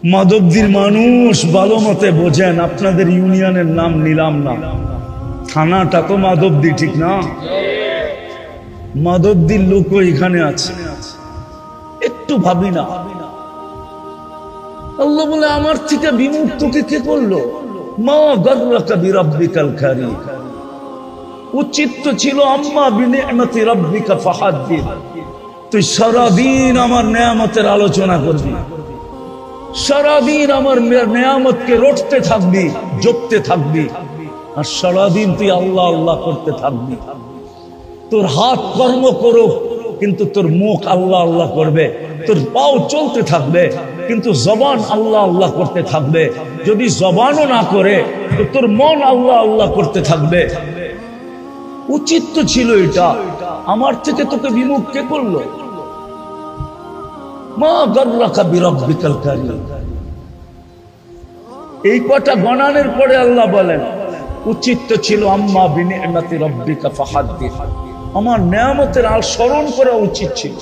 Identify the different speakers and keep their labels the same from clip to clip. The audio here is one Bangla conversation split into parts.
Speaker 1: মাধবদীর মানুষ ভালো মতে বোঝেন, আপনাদের ইউনিয়নের নাম নিলাম না, থানাটা তো মাধবদী, ঠিক না? মাধবদীর লোকও এখানে আছে, একটু ভাবি না। আল্লাহ বলে আমার থেকে বিমুখ তোকে কে করলো? মা গাররাকা বিরাব্বিকাল কারীম। উচিত তো ছিল আম্মা বিনি'মাতি রাব্বিকা ফাহাদ্দিস। তুই সারাদিন আমার নেয়ামতের আলোচনা করবি, সারাদিন আমার নেয়ামতকে রটতে থাকবি, জপতে থাকবি, আর সারাদিন তুই আল্লাহ আল্লাহ করতে থাকবি। তোর হাত কর্ম করো কিন্তু তোর মুখ আল্লাহ আল্লাহ করবে, তোর পাও চলতে থাকবে কিন্তু জবান আল্লাহ আল্লাহ করতে থাকবে। যদি জবানও না করে তো তোর মন আল্লাহ আল্লাহ করতে থাকবে। উচিত তো ছিল এটা, আমার থেকে তোকে বিমুখ কে করলো? মা গাররাকা বিরাব্বিকাল কারীম। এই কটা গণানের পরে আল্লাহ বলেন উচিত তো ছিল আম্মা বিনি'মাতি রাব্বিকা ফাহাদ্দিস। আমার নেয়ামতের আর স্মরণ করা উচিত ছিল।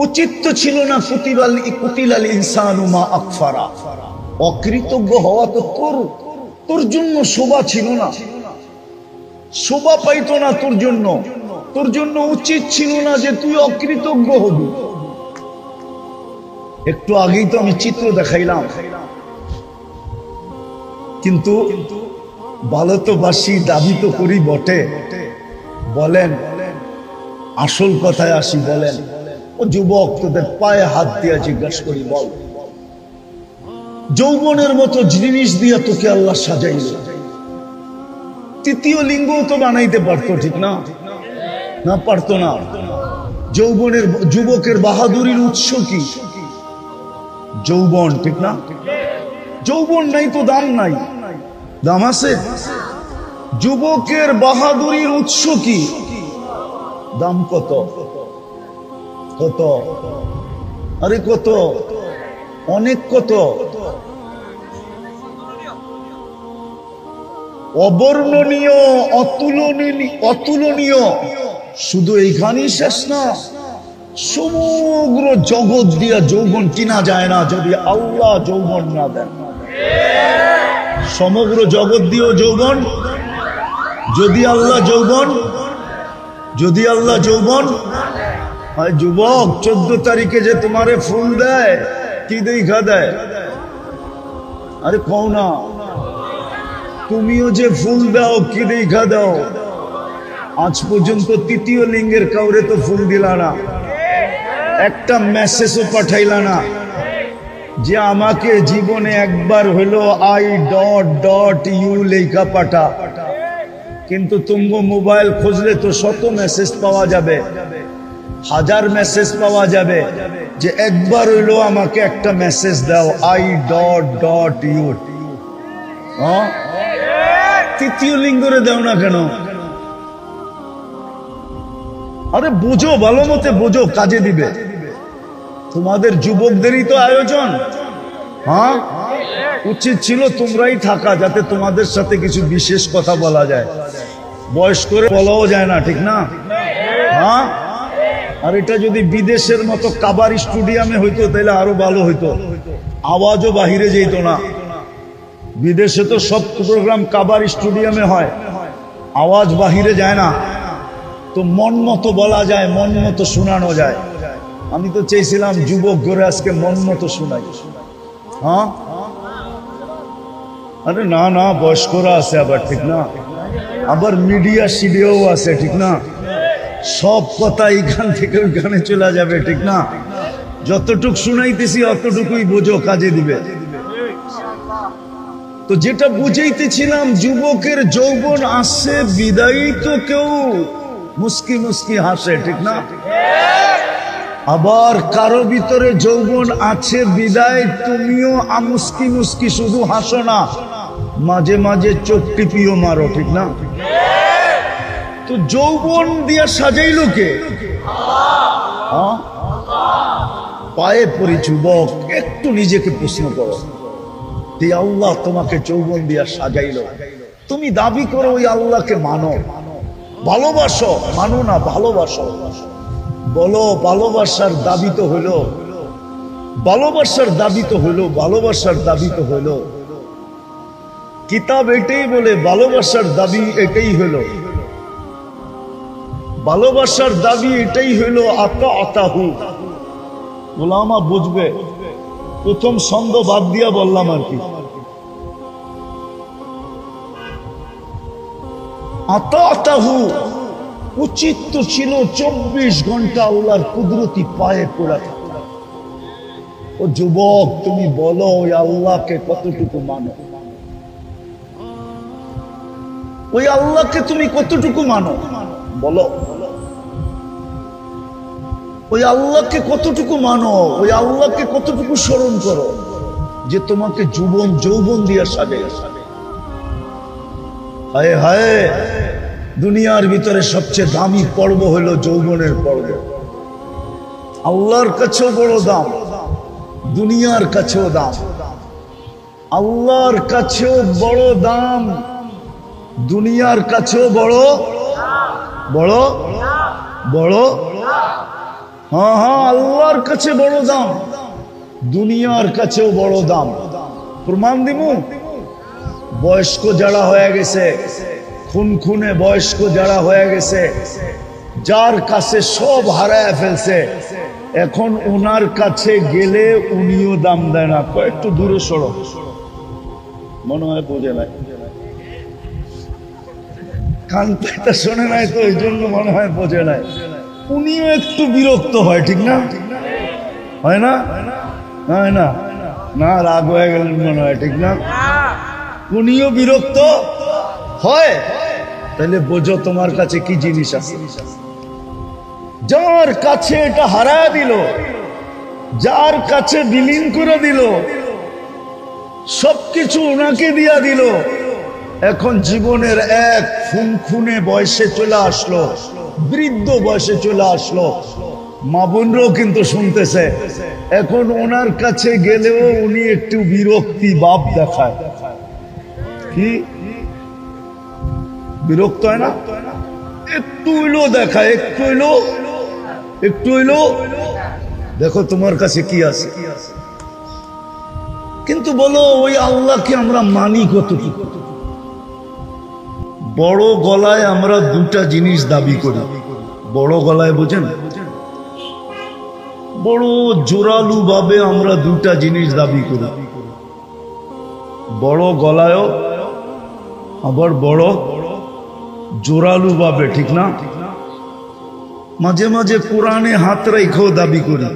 Speaker 1: উচিত তো ছিল না কুতিলাল ইনসানু মা আকফারা। অকৃতজ্ঞ হওয়া তো তোর জন্য শোভা ছিল না, শোভা পাইতো না তোর জন্য। তোর জন্য উচিত ছিল না যে তুই অকৃতজ্ঞ হবি। একটু আগেই তো আমি চিত্র দেখাইলাম, কিন্তু ভালো তো বাসি, দাবি তো করি বটে। বলেন আসল কথায় আসি, বলেন ও যুবক, তোদের পায়ে হাত দিয়ে জিজ্ঞাসা করি, বল যৌবনের মতো জিনিস দিয়ে তোকে আল্লাহ সাজাইল, তৃতীয় লিঙ্গ তো বানাইতে পারতো, ঠিক না? না পারতো না। যুবকের বাহাদুরির উৎস কি? যৌবন, ঠিক না? যৌবন নাই তো দাম নাই, দাম আছে? যুবকের বাহাদুরির উৎস কি? দাম কত? কত? আরে কত? অনেক কত? অবর্ণনীয়, অতুলনীয়। শুধু এইখানেই শেষ না, সমগ্র জগৎ দিয়া যৌবন কিনা যায় না যদি আল্লাহ যৌবন না দেন। সমগ্র জগৎ দিয়েও যৌবন, যদি আল্লাহ যৌবন, যদি আল্লাহ যৌবন। যুবক 14 তারিখে যে তোমারে ফুল দেয়, কি দেখা দেয়? আরে কও না, তুমিও যে ফুল দাও কি দেখা দাও? আজ পর্যন্ত তৃতীয় লিঙ্গের কাউরে তো ফুল দিলা না, একটা মেসেজও পাঠাইলা না যে আমাকে জীবনে একবার হইলো I.U লেখা পাঠা। কিন্তু তুমগো মোবাইল খুঁজলে তো শত মেসেজ পাওয়া যাবে, হাজার মেসেজ পাওয়া যাবে যে একবার হইলো আমাকে একটা মেসেজ দাও I.U। তৃতীয় লিঙ্গরে দাও না কেন? আরে বুঝো, ভালো মতে বুঝো, কাজে দিবে। তোমাদের যুবকদেরই তো আয়োজন। হ্যাঁ, উচিত ছিল তোমরাই থাকা, যাতে তোমাদের সাথে কিছু বিশেষ কথা বলা যায়। বয়স করে বলাও যায় না, ঠিক না? হ্যাঁ, আর এটা যদি বিদেশের মতো কাবার স্টুডিয়ামে হইতো তাহলে আরো ভালো হইতো, আওয়াজও বাহিরে যেত না। বিদেশে তো সব প্রোগ্রাম কাবার স্টুডিয়ামে হয়, আওয়াজ বাহিরে যায় না, তো মন মতো বলা যায়, মন মতো শোনানো যায়। আমি তো চেয়েছিলাম যুবক ঘরে আজকে মন মতো শোনাই। হ্যাঁ, আরে না না, বয়স্করা আছে আবার, ঠিক না? আবার মিডিয়া সিডিয়াও আছে, ঠিক না? সব কথা এইখান থেকে ওইখানে চলে যাবে, ঠিক না? যতটুক শুনাইতেছি অতটুকুই বোঝো, কাজে দিবে। তো যেটা বুঝাইতেছিলাম, যুবকের যৌবন আসছে বিদায়ী তো কেউ মুস্কি মুস্কি হাসে, ঠিক না? আবার কারো ভিতরে যৌবন আছে বিদায় তুমিও মুস্কি মুস্কি শুধু হাসো না, মাঝে মাঝে চোখ টিপিও মারো, ঠিক না? তো যৌবন দিয়া সাজাইলো কে? পায়ে পড়ি যুবক, একটু নিজেকে প্রশ্ন করো, আল্লাহ তোমাকে যৌবন দিয়া সাজাইলো, তুমি দাবি করো ওই আল্লাহকে মানো, ভালোবাসো, মানো না ভালোবাসো। বলো ভালোবাসার দাবি তো হলো ভালোবাসার দাবি তো হলো, ভালোবাসার দাবি তো হলো, কিতাব এটাই বলে ভালোবাসার দাবি এটাই হলো, ভালোবাসার দাবি এটাই হলো আতা আতাহু। গোলামা বুঝবে, প্রথম ছন্দ বাদ দিয়া বললাম আর কি। আতা আতাহু উচিত তো ছিল 24 ঘন্টা আল্লাহর কুদরতি পায়ে পড়া থাকা। ও যুবক, তুমি বলো ওই আল্লাহকে কতটুকু মানো? ওই আল্লাহকে তুমি কতটুকু মানো বলো? ওই আল্লাহকে কতটুকু মানো? ওই আল্লাহকে কতটুকু স্মরণ করো যে তোমাকে যৌবন দিয়া সাজে? হায় হায়, দুনিয়ার ভিতরে সবচেয়ে দামি পর্ব হলো যৌবনের পর্ব। আল্লাহর কাছেও বড় দাম, দুনিয়ার কাছেও দাম। আল্লাহর কাছেও বড় দাম, দুনিয়ার কাছেও বড় বড় বড়। হ্যাঁ হ্যাঁ, আল্লাহর কাছে বড় দাম, দুনিয়ার কাছেও বড় দাম। প্রমাণ দিমু? বয়স্ক যারা হয়ে গেছে, খুনখুনে বয়স্ক যারা হয়ে গেছে, যার কাছে সব হারায় ফেলছে, এখন ওনার কাছে গেলে উনিও দাম দেয় না। একটু দূরে সরো, মনে হয় বোঝে নাই, কান পাতা শোনে নাই তো, এই জন্য মনে হয় বোঝে নাই। উনিও একটু বিরক্ত হয়, ঠিক না? হয় না? হয় না? না, রাগ হয়ে গেলেন মনে হয়, ঠিক না? উনিও বিরক্ত হয়। তাহলে বোঝো তোমার কাছে কি জিনিস আছে। যার কাছে এটা হারায় দিল, যার কাছে বিলীন করে দিল, সবকিছু ওনাকে দিয়া দিল, এখন জীবনের এক খুনখুনে বয়সে চলে আসলো, বৃদ্ধ বয়সে চলে আসলো। মা বোনরাও কিন্তু শুনতেছে, এখন ওনার কাছে গেলেও উনি একটু বিরক্তি ভাব দেখায়। কি বিরক্ত হয় না? একটু হইলো দেখায়, একটু হইলো দেখো তোমার কাছে কি আছে। কিন্তু বলো, ওই আল্লাহকে আমরা মানি কতটুকু? বড় গলায় আমরা দুটা জিনিস দাবি করি। বড় গলায় বোঝেন, বড় জোরালু ভাবে আমরা দুটা জিনিস দাবি করি। বড় গলায়ও, আবার বড় জোরালু ভাবে, ঠিক না? মাঝে মাঝে কোরআনে হাত রেখেও দাবি করি,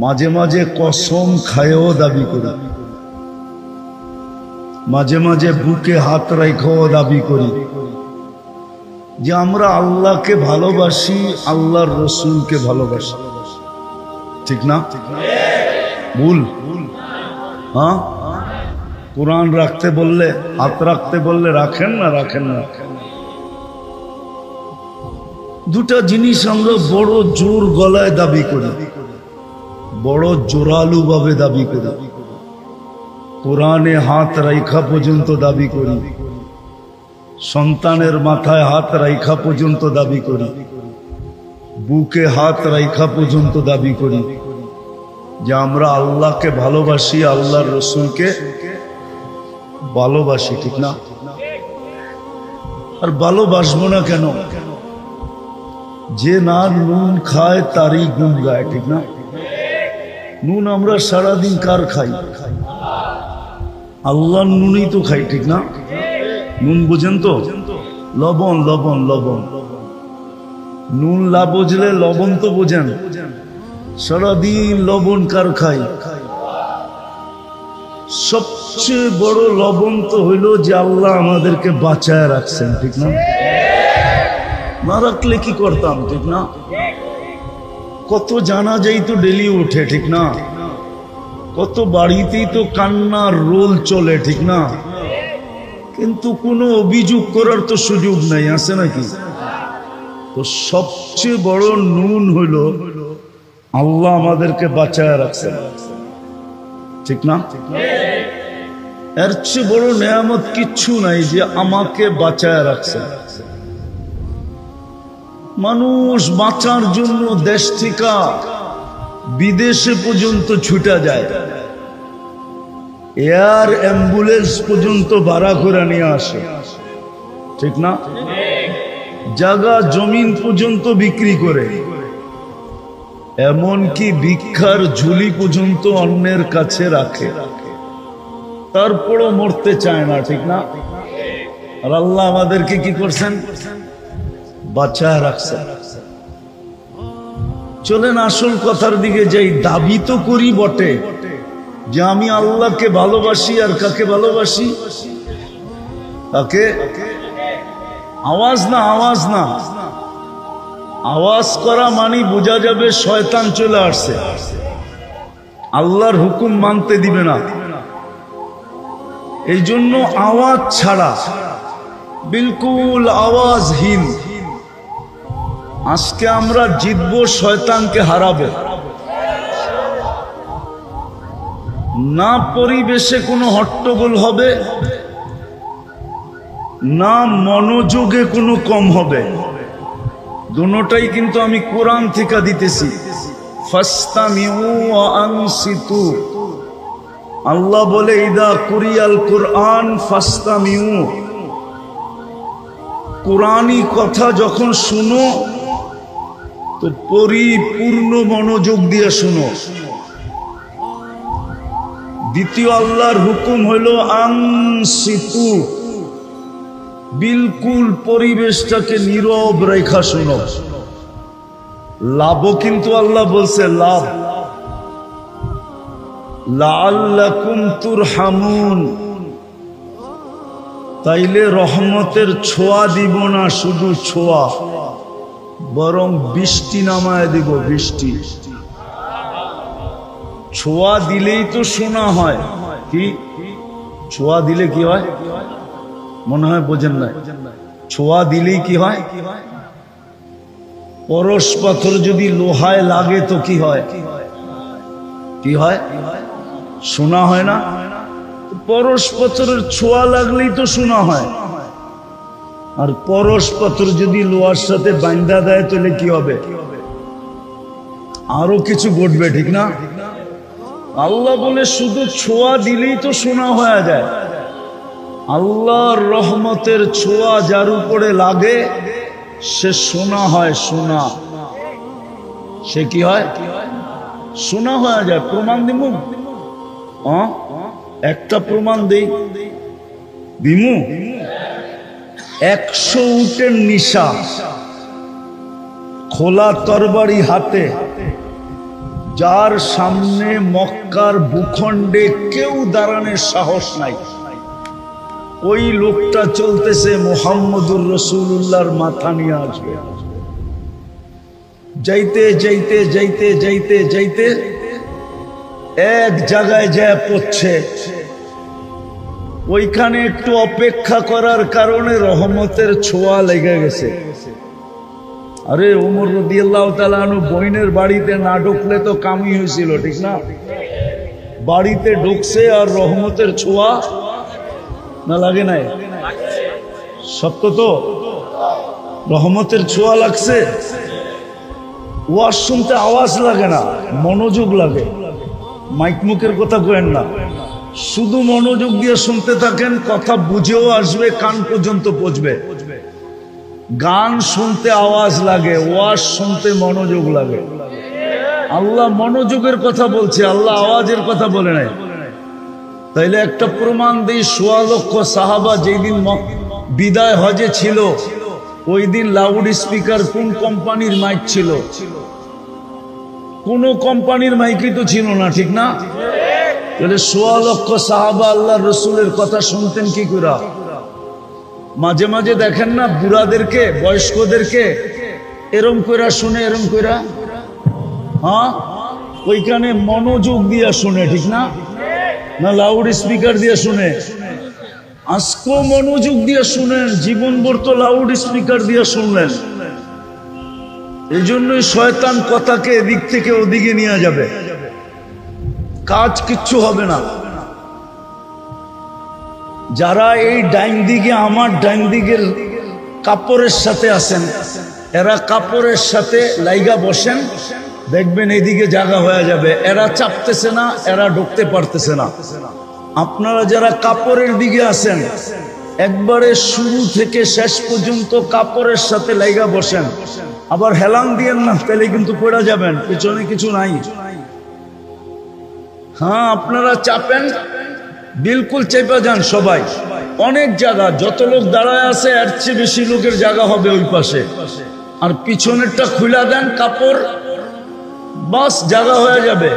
Speaker 1: মাঝে মাঝে কসম খায়েও দাবি করি, মাঝে মাঝে বুকে হাত রেখেও দাবি করি যে আমরা আল্লাহকে ভালোবাসি, আল্লাহর রসুলকে ভালোবাসি, ঠিক না? ভুল? হ্যাঁ, কোরআন রাখতে বললে, হাত রাখতে বললে রাখেন না? রাখেন না? দুটা জিনিস আমরা বড় জোর গলায় দাবি করি, বড় জোরালু ভাবে দাবি করি। কোরআনে হাত রাইখা পর্যন্ত দাবি করি, সন্তানের মাথায় হাত রাইখা পর্যন্ত দাবি করি, বুকে হাত রাইখা পর্যন্ত দাবি করি যে আমরা আল্লাহকে ভালোবাসি, আল্লাহর রসুলকে ভালোবাসি, ঠিক না? আর ভালোবাসবো না কেন? যে না নুন খায় তারই গুণ গায়, ঠিক না? নুন আমরা সারাদিন কার খাই? আল্লাহর নুনই তো খাই, ঠিক না? নুন বুঝেন তো? লবণ, লবণ, লবণ। নুন লা বুঝলে লবণ তো বোঝেন। সারাদিন লবণ কার খাই? সবচেয়ে বড় লবণ তো হইল যে আল্লাহ আমাদেরকে বাঁচায় রাখছেন, ঠিক না? না রাখলে কি করতাম, ঠিক না? কত জানাজাই তো ডেলি উঠে, ঠিক না? কত বাড়িতেই তো কান্নার রোল চলে, ঠিক না? কিন্তু কোনো অভিযোগ করার তো সুযোগ নাই, আছে নাকি? তো সবচেয়ে বড় নুন হইল আল্লাহ আমাদেরকে বাঁচায় রাখছেন, ঠিক না? এর চেয়ে বড় নেয়ামত কিচ্ছু নাই যে আমাকে বাঁচায় রাখছেন। মানুষ বাঁচার জন্য দেশ থেকে বিদেশে পর্যন্ত ছুটা যায়, এয়ার অ্যাম্বুলেন্স পর্যন্ত ভাড়া করে নিয়ে আসে, ঠিক না? জায়গা জমিন পর্যন্ত বিক্রি করে, এমনকি ভিক্ষার ঝুলি পর্যন্ত অন্যের কাছে রাখে, তারপরও মরতে চায় না, ঠিক না? আর আল্লাহ আমাদেরকে কি করছেন? বাঁচায় রাখছেন। চলেন আসল কথার দিকে যাই। দাবি তো করি বটে যে আমি আল্লাহকে ভালোবাসি, আর কাকে ভালোবাসি? কাকে? আওয়াজ না, আওয়াজ না, আওয়াজ করা মানে বোঝা যাবে শয়তান চলে আসছে, আল্লাহর হুকুম মানতে দিবে না। এই জন্য আওয়াজ ছাড়া, বিলকুল আওয়াজহীন আজকে আমরা জিতবো, শয়তানকে হারাবো। না পরিবেশে কোনো হট্টগোল হবে, না মনোযোগে কোনো কম হবে, দুটোটাই কিন্তু আমি কোরআন থেকে দিতেছি। ফাস্তামিউ ওয়া আনসিতু, আল্লাহ বলে ইদা কুরিয়াল কুরআন ফাস্তামিউ, কোরআনী কথা যখন শুনো তো পরিপূর্ণ মনোযোগ দিয়ে শুনো। দ্বিতীয় আল্লাহর হুকুম হইল আনসিতু, বিলকুল পরিবেশটাকে নীরব রেখা শুনো। লাভও কিন্তু আল্লাহ বলছে লাভ, লাআল্লাকুম তুরহামুন, তাইলে রহমতের ছোঁয়া দিব না, শুধু ছোঁয়া, বরং বৃষ্টি নামায় দিব, বৃষ্টি। ছোঁয়া দিলেই তো শোনা হয়, কি ছোঁয়া দিলে কি হয়? মনে হয় বোঝেন না। ছোঁয়া দিলেই কি হয়? পরশ পাথর যদি লোহায় লাগে তো কি হয়? কি হয়? শোনা হয় না? পরশ পাথরের ছোঁয়া লাগলেই তো শোনা হয়। আর পরশ পাথর যদি লোহার সাথে বাঁধা দেয় তাহলে কি হবে? আরো কিছু ঘটবে, ঠিক না? আল্লাহ বলে শুধু ছোঁয়া দিলেই তো শোনা হয়ে যায়। আল্লাহর রহমতের ছোঁয়া যার উপরে লাগে সে শোনা হয়, শোনা, সে কি হয়? শোনা হয়ে যায়। প্রমাণ দিব? একটা প্রমাণ দেই, দিমু। 100 উটের নিশা, খোলা তরবারি হাতে, যার সামনে মক্কার ভূখণ্ডে কেউ দাঁড়ানোর সাহস নাই, ওই লোকটা চলতেছে মুহাম্মদুর রাসূলুল্লাহর মাথা নিয়ে আসবে। যাইতে যাইতে যাইতে যাইতে যাইতে এক জায়গায় যায় পড়ছে, ওইখানে একটু অপেক্ষা করার কারণে রহমতের ছোঁয়া লেগে গেছে। আরে ওমর রাদিয়াল্লাহু তাআলা আনহু বইনের বাড়িতে না ঢুকলে তো কামই হয়েছিল, ঠিক না? বাড়িতে ঢুকছে আর রহমতের ছোঁয়া না লাগে নাই? সত্য তো, রহমতের ছোঁয়া লাগছে। ওয়াজ শুনতে আওয়াজ লাগে না, মনোযোগ লাগে। মাইক মুখের কথা কয়েন না, শুধু মনোযোগ দিয়ে শুনতে থাকেন, কথা বুঝেও আসবে, কান পর্যন্ত পৌঁছবে। গান শুনতে আওয়াজ লাগে, ওয়াজ শুনতে মনোযোগ লাগে। আল্লাহ মনোযোগের কথা বলছে, আল্লাহ আওয়াজের কথা বলে নাই। তাইলে একটা প্রমাণ দিই, ১৬ লক্ষ সাহাবা যেই দিন বিদায় হজে ছিল, ওই দিন লাউড স্পিকার কোন কোম্পানির মাইক ছিল? কোন কোম্পানির মাইকই তো ছিল না, ঠিক না? তাহলে ১৬ লক্ষ সাহাবা আল্লাহর রাসূলের কথা শুনতেন কি করে? মাঝে মাঝে দেখেন না বুড়াদেরকে, বয়স্কদেরকে এরম কইরা শুনে, এরম কইরা, হ্যাঁ, ওইখানে মনোযোগ দিয়া শুনে, ঠিক না? না লাউড স্পিকার দিয়ে শুনে? আজকেও মনোযোগ দিয়ে শুনেন, জীবনভর তো লাউড স্পিকার দিয়ে শুনলেন। এই জন্যই শয়তান কথাকে এদিক থেকে ওদিকে নিয়ে যাবে, কাজ কিচ্ছু হবে না। যারা এই ডাইন দিকে, আমার ডাইন দিকের কাপড়ের সাথে আছেন, এরা কাপড়ের সাথে লাইগা বসেন, দেখবেন এইদিকে জায়গা হয়ে যাবে। এরা চাপতেছে না, এরা ঢুকতে পারতেছে না। আপনারা যারা কাপড়ের দিকে আছেন, একবারে শুরু থেকে শেষ পর্যন্ত কাপড়ের সাথে লাইগা বসেন। আবার হেলাং দিয়েন না, তাহলে কিন্তু পড়ে যাবেন, পিছনে কিছু নাই। হ্যাঁ, আপনারা চাপেন, বিলকুল চেপে যান সবাই। অনেক জায়গা, যত লোক দাঁড়ায় আছে এর চেয়ে বেশি লোকের জায়গা হবে ওই পাশে। আর পিছনেরটা খুলে দেন কাপড়, বাস জায়গা হয়ে যাবে,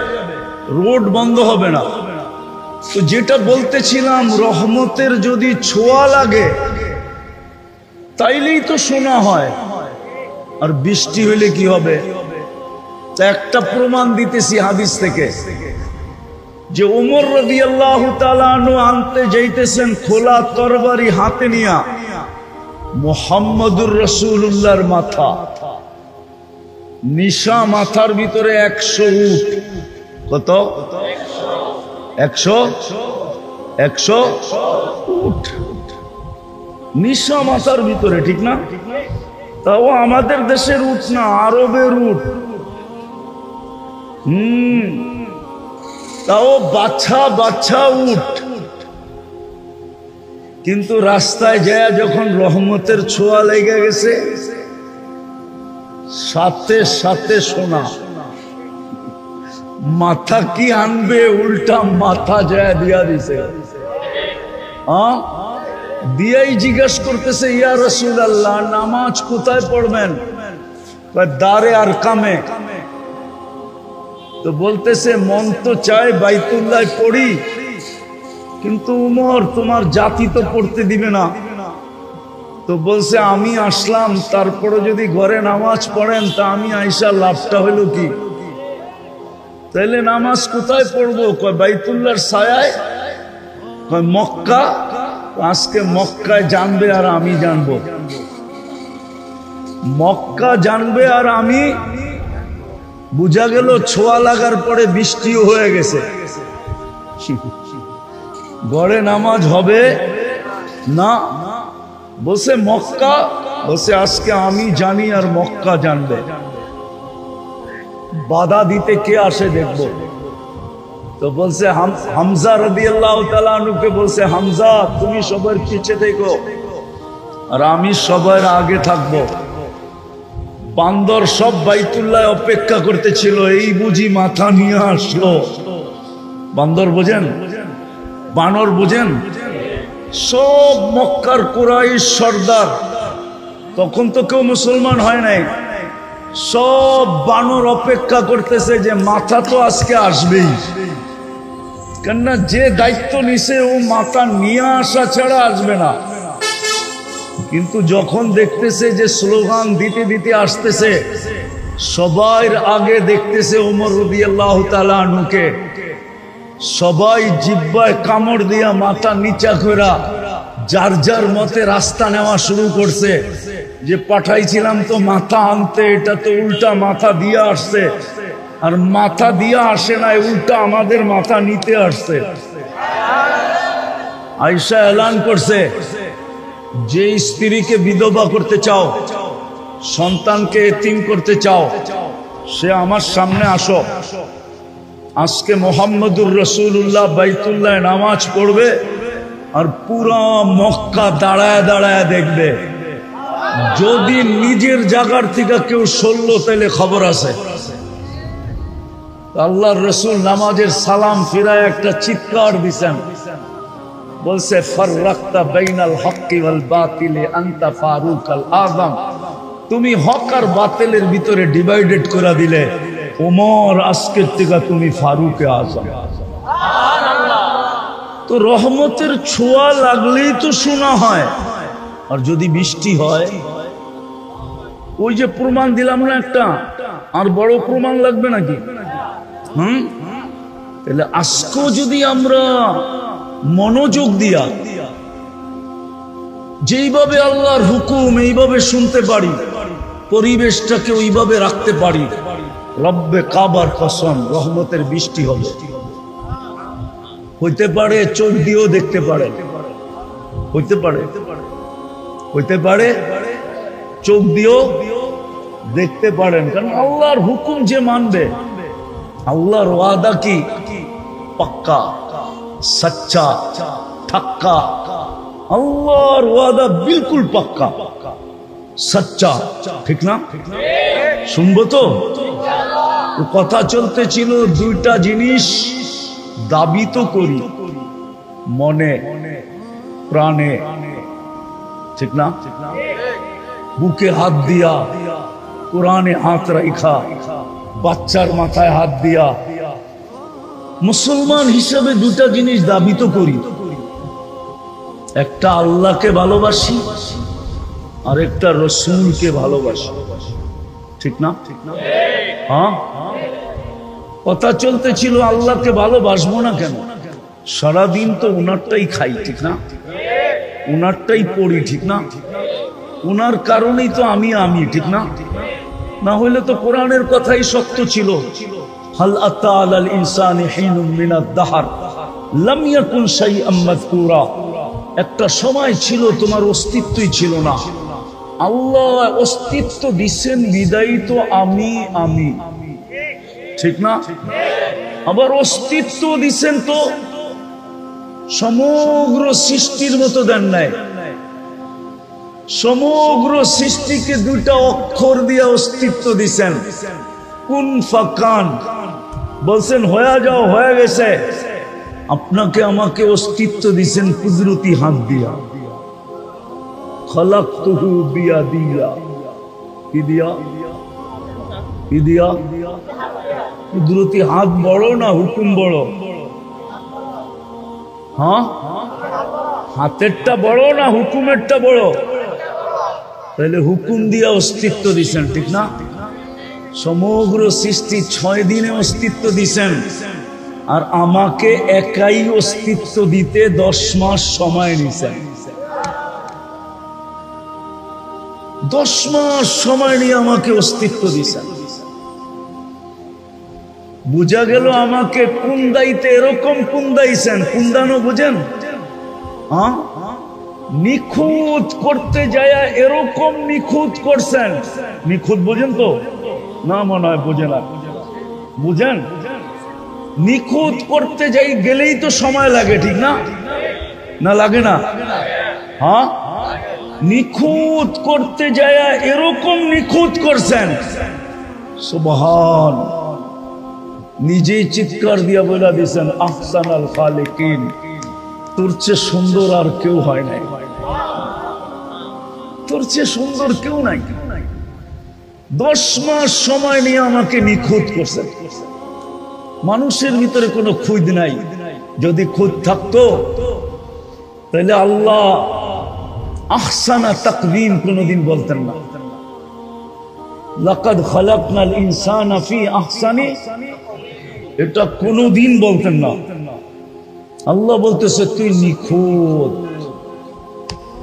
Speaker 1: রোড বন্ধ হবে না। তো যেটা বলতেছিলাম, রহমতের যদি ছোঁয়া লাগে তাইলেই তো শোনা হয়। আর বৃষ্টি হইলে কি হবে? তা একটা প্রমাণ দিতেছি হাদিস থেকে, যে ওমর রাদিয়াল্লাহু তাআলা আনহু আনতে যাইতেছেন খোলা তরবারি হাতে নিয়া মুহাম্মদুর রাসূলুল্লাহর মাথা, নিশা মাথার ভিতরে 100 উট। কত? 100 উট নিশা মাথার ভিতরে, ঠিক না? তাও আমাদের দেশের উট না, আরবের উট। তাও বাচ্চা বাচ্চা উট। কিন্তু রাস্তায় যায় যখন রহমতের ছোঁয়া লেগে গেছে, সাথে সাথে শোনা। মাথা কি আনবে, উল্টা মাথা যায় দিয়া দিছে। দিয়াই জিজ্ঞেস করতেছে, ইয়া রাসূলুল্লাহ, নামাজ কোথায় পড়বেন? দারে আর কামে। তো বলতেছে, মন তো চায় বাইতুল্লাহ পড়ি, কিন্তু উমর তোমার জাতি তো পড়তে দিবে না। তো বলছে, আমি আসলাম, তারপরে যদি ঘরে নামাজ পড়েন তা আমি আইসা লাভটা হইল কি? তাইলে নামাজ কোথায় পড়বো? কয় বাইতুল্লাহর ছায়ায়। কয় মক্কা? আজকে মক্কায় জানবে আর আমি জানবো। মক্কা জানবে আর আমি। বুঝা গেল ছোঁয়া লাগার পরে বৃষ্টিও হয়ে গেছে, ঘরে নামাজ হবে না। বসে মক্কা, বসে আজকে আমি জানি আর মক্কা জানবে। বাধা দিতে কে আসে দেখবো। তো বলছে হামজা রাদিয়াল্লাহু তাআলা আনহুকে বলছে, হামজা তুমি সবার পিছে দেখো আর আমি সবার আগে থাকবো। বান্দর সব বাইতুল্লাহ অপেক্ষা করতেছিল, এই বুঝি মাথা নিয়ে আসলো। বান্দর বোঝেন, বানর বোঝেন, সব মক্কার কুরাইশ সর্দার, তখন তো কেউ মুসলমান হয় নাই, সব বানর অপেক্ষা করতেছে যে মাথা তো আজকে আসবেই। কেননা যে দায়িত্ব নিছে ও মাথা নিয়ে আসা ছাড়া আসবে না। কিন্তু যখন দেখতেছে যে স্লোগান দিতে দিতে আসতেছে, সবাই আগে দেখতেছে ওমর রাদিয়াল্লাহু তাআলা আনহুকে, সবাই জিহ্বায় কামড় দিয়া মাথা নিচা কইরা যার যার মতে রাস্তা নেওয়া শুরু করছে। যে পাঠাইছিলাম তো মাথা আনতে, এটা তো উল্টা মাথা দিয়ে আসছে। আর মাথা দিয়ে আসে নাই, উল্টা আমাদের মাথা নিতে আসছে। আয়েশা এলান করছে, যে স্ত্রীকে বিধবা করতে চাও, সন্তানকে এতিম করতে চাও, সে আমার সামনে আসো। আজকে মুহাম্মদুর রাসূলুল্লাহ বাইতুল্লাহ নামাজ পড়বে আর পুরা মক্কা দাঁড়ায় দাঁড়ায় দেখবে। যদি নিজের জায়গার থেকে কেউ সরলো তাহলে খবর আছে। আল্লাহর রাসূল নামাজের সালাম ফিরায় একটা চিৎকার দিছেন, বলছে, ফাররাকতা বাইনাল হক্কি ওয়াল বাতিলি আনতা ফারুকাল আযম। তুমি হক আর বাতিলের ভিতরে ডিভাইডেড করে দিলে, ওমর আজকের থেকে তুমি ফারুকে আযম। তো রহমতের ছোঁয়া লাগলেই তো শোনা হয়। আর যদি বৃষ্টি হয়, ওই যে প্রমাণ দিলাম না একটা, আর বড় প্রমাণ লাগবে নাকি? তাহলে আজকেও যদি আমরা মনোযোগ দিয়া যেইভাবে আল্লাহর হুকুম এইভাবে শুনতে পারি, পরিবেশটাকে ওইভাবে রাখতে পারি, রব্বে কাবার কসম রহমতের বৃষ্টি হবে। হইতে পারে চোখ দিয়েও দেখতে পারে, হইতে পারে, হইতে পারে চোখ দিয়েও দেখতে পারেন, কারণ আল্লাহর হুকুম যে মানবে, আল্লাহর ওয়াদা কি পাক্কা, সচ্চা, ঠাক্কা। আল্লাহর ওয়াদা বিলকুল পাক্কা, সচ্চা, ঠিক না? শুনবো তো? কথা চলতেছিল দুইটা জিনিস দাবি তো করি, মনে প্রাণে, ঠিক না? বুকে হাত দিয়া, কোরআনে হাত রাখা, বাচ্চার মাথায় হাত দিয়া, মুসলমান হিসাবে দুটা জিনিস দাবি তো করি। একটা আল্লাহকে ভালোবাসি, আর একটা রসুলকে ভালোবাসি, ঠিক না? হ্যাঁ, কথা চলতেছিল আল্লাহকে ভালোবাসবো না কেন? সারাদিন তো উনারটাই খাই, ঠিক না? উনারটাই পড়ি, ঠিক না? উনার কারণেই তো আমি, ঠিক না? না হইলে তো কোরআনের কথাই সত্য ছিল, হাল আতা আলাল ইনসানি হিনুম মিনাদ দাহর লাম ইয়াকুন শাইআম মাযকুরা। একটা সময় ছিল তোমার অস্তিত্বই ছিল না, আল্লাহ অস্তিত্ব দিচ্ছেন বিদায়ী তো আমি, ঠিক না? আবার অস্তিত্ব দিচ্ছেন তো সমগ্র সৃষ্টির মতো দেন নাই। সমগ্র সৃষ্টিকে দুইটা অক্ষর দিয়ে অস্তিত্ব দিচ্ছেন, কুন ফাকান, বলছেন হয়ে যাও, হয়ে গেছে। আপনাকে আমাকে অস্তিত্ব দিচ্ছেন কুদরতি হাত দিয়া, খালাকতুহু বিয়াদিয়া, কি দিয়া? কি দিয়া? কুদরতি হাত বড় না হুকুম বড়? হ্যাঁ, হাতেরটা বড় না হুকুমেরটা বড়? তাহলে হুকুম দিয়া অস্তিত্ব দিচ্ছেন, ঠিক না? সমগ্র সৃষ্টি 6 দিনে অস্তিত্ব দিচ্ছেন, আর আমাকে একাই অস্তিত্ব দিতে 10 মাস সময় নিছেন। 10 মাস সময় নিয়ে আমাকে অস্তিত্ব দিচ্ছেন। বুঝা গেল আমাকে কুন্দাইতে এরকম কুন্দাইছেন, কুন্দানো বুঝেন? হ্যাঁ, নিখুঁত করতে যায় এরকম নিখুঁত করছেন। নিখুঁত বুঝেন তো? না মনে হয় বুঝে না। বুঝেন? নিখুঁত করতে যাই গেলেই তো সময় লাগে, ঠিক না? না লাগে না? হ্যাঁ, নিখুঁত করতে যায় এরকম নিখুঁত করছেন, সুবহান। নিজেই চিৎকার দিয়া বলে দিয়েছেন, আহসানাল খালিকিন, তোর চেয়ে সুন্দর আর কেউ হয় নাই, তোর চেয়ে সুন্দর কেউ নাই। 10 মাস সময় নিয়ে আমাকে নিখুঁত করছেন। মানুষের ভিতরে কোনো খুঁত নাই। যদি খুঁত থাকতো তাহলে আল্লাহ আহসানা তাকবীম কোনদিন বলতেন না। লাকাদ খালাকনাল ইনসানা ফি আহসানি, এটা কোনদিন বলতেন না। আল্লাহ বলতেছে তুই নিখুঁত,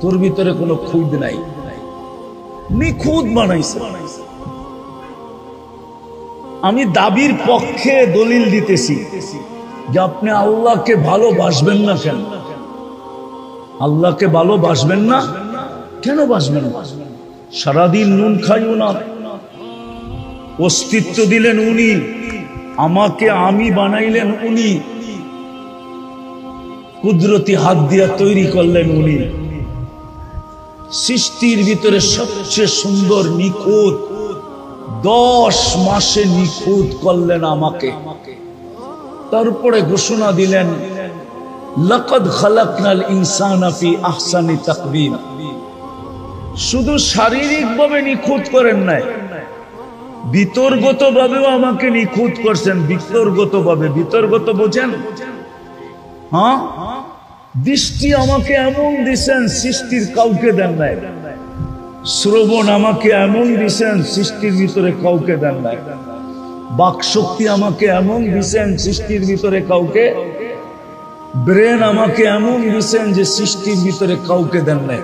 Speaker 1: তোর ভিতরে কোনো খুঁত নাই, নিখুঁত বানাইছে। আমি দাবির পক্ষে দলিল দিতেছি যে আপনি আল্লাহকে ভালোবাসবেন না কেন? আল্লাহকে ভালোবাসবেন না কেন? বাসবেন না। সারাদিন নুন খাইও না, অস্তিত্ব দিলেন উনি, আমাকে আমি বানাইলেন উনি, কুদরতি হাত দিয়া তৈরি করলেন উনি। সৃষ্টির ভিতরে সবচেয়ে সুন্দর নিখুঁত 10 মাসে নিখুঁত করলেন আমাকে। তারপরে ঘোষণা দিলেন, লাকাদ খালাকনাল ইনসানা ফি আহসানি তাকবীম। শুধু শারীরিকভাবে নিখুঁত করেন নাই, বিতর্গতভাবেও আমাকে নিখুঁত করছেন। বিতর্গতভাবে, বিতর্গত বোঝেন? হ্যাঁ, দৃষ্টি আমাকে এমন দিছেন সৃষ্টির কাউকে দেন নাই। শ্রবণ আমাকে এমন দিছেন সৃষ্টির ভিতরে কাউকে দেন নাই। বাকশক্তি আমাকে এমন দিছেন সৃষ্টির ভিতরে কাউকে। ব্রেন আমাকে এমন দিছেন যে সৃষ্টির ভিতরে কাউকে দেন নাই।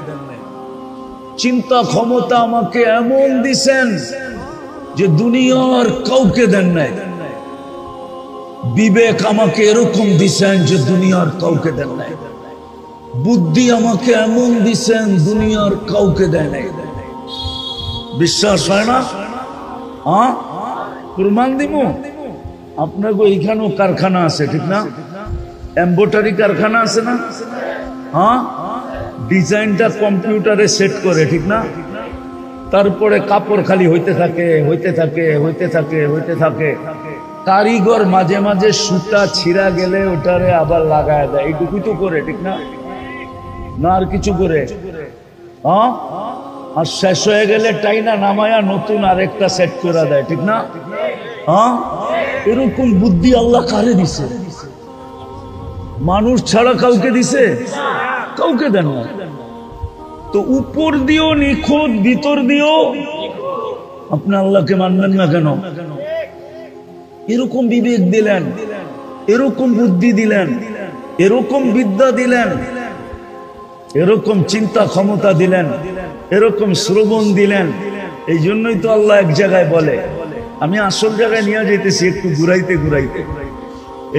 Speaker 1: চিন্তা ক্ষমতা আমাকে এমন দিছেন যে দুনিয়ার কাউকে দেন নাই। বিবেক আমাকে এরকম দিছেন যে দুনিয়ার কাউকে দেন নাই। বুদ্ধি আমাকে এমন দিছেন দুনিয়ার কাউকে দেয় নাই। বিশ্বাস হয় না? হ্যাঁ কুরবান দিব। আপনাকে এইখানেও কারখানা আছে ঠিক না, এমব্রয়ডারি কারখানা আছে না? হ্যাঁ, ডিজাইনটা কম্পিউটারে সেট করে ঠিক না, তারপরে কাপড় খালি হইতে থাকে হইতে থাকে হইতে থাকে হইতে থাকে। কারিগর মাঝে মাঝে সুতা ছিঁড়া গেলে ওটারে আবার লাগায় দেয়, এইটুকুই তো করে ঠিক না, না আর কিছু করে? হ্যাঁ, আর শেষ হয়ে গেলে টাইনা নামায়া নতুন আরেকটা সেট করে দেয় ঠিক না? হ্যাঁ, এরকম বুদ্ধি আল্লাহ কারে দিছে? মানুষ ছাড়া কাউকে দিছে? কাউকে দেন না। তো উপর দিও নিখুঁত, ভিতর দিও আপনি আল্লাহকে মানবেন না কেন? এরকম বিবেক দিলেন, এরকম বুদ্ধি দিলেন, এরকম বিদ্যা দিলেন, এরকম চিন্তা ক্ষমতা দিলেন, এরকম শ্রবণ দিলেন। এই জন্যই তো আল্লাহ এক জায়গায় বলে, আমি আসল জায়গায় নিয়ে যেতেছি একটু ঘুরাইতে ঘুরাইতে।